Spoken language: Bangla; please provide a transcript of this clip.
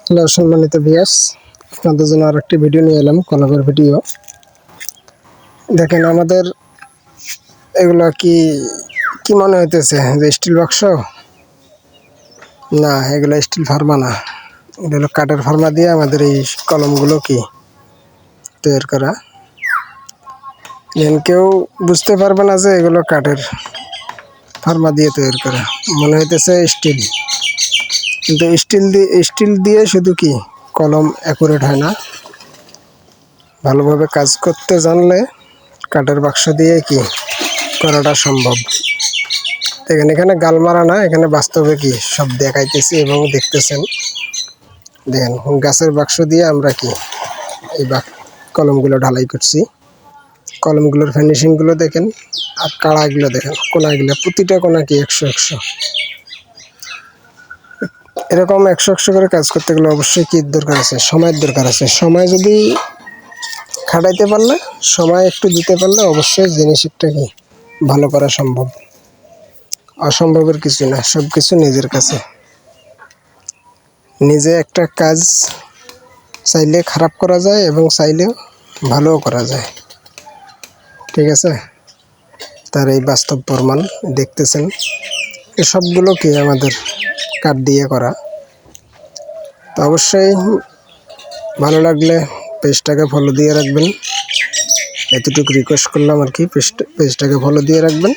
হ্যালো সম্মানিত ভিউয়ার্স, আপনাদের জন্য আরেকটি ভিডিও নিয়ে এলাম, কলমের ভিডিও। দেখেন আমাদের এগুলো কি কি মনে হইতেছে যে স্টিল বাক্স? না, এগুলো স্টিল ফার্মা না, এগুলো কাঠের ফার্মা দিয়ে আমাদের এই কলমগুলো কি তৈরি করা। কেউ বুঝতে পারবে না যে এগুলো কাঠের ফার্মা দিয়ে তৈরি করা, মনে হইতেছে স্টিল। কিন্তু স্টিল দিয়ে শুধু কি কলম অ্যাকুরেট হয় না, ভালোভাবে কাজ করতে জানলে কাঠের বাক্স দিয়ে কি করাটা সম্ভব। দেখেন এখানে গাল মারা না, এখানে বাস্তবে কি সব দেখাইতেছি এবং দেখতেছেন। দেখেন গাছের বাক্স দিয়ে আমরা কি এই কলমগুলো ঢালাই করছি। কলমগুলোর ফিনিশিংগুলো দেখেন, আর কাড়াগুলো দেখেন, কোনাগুলো প্রতিটা কোনা কি 100 এরকম 100 করে কাজ করতে গেলে অবশ্যই কি দরকার আছে? সময়ের দরকার আছে। সময় যদি খাটাইতে পারলে, সময় একটু দিতে পারলে অবশ্যই জিনিসটা কি ভালো করা সম্ভব। অসম্ভবের কিছু না, সব কিছু নিজের কাছে। নিজে একটা কাজ চাইলে খারাপ করা যায় এবং চাইলেও ভালোও করা যায়, ঠিক আছে? তার এই বাস্তব প্রমাণ দেখতেছেন। এসবগুলো কি আমাদের কাঠ দিয়ে করা। তো অবশ্যই ভালো লাগলে পেজটাকে ফলো দিয়ে রাখবেন, এতটুকু রিকোয়েস্ট করলাম আর কি। পেজটাকে ফলো দিয়ে রাখবেন।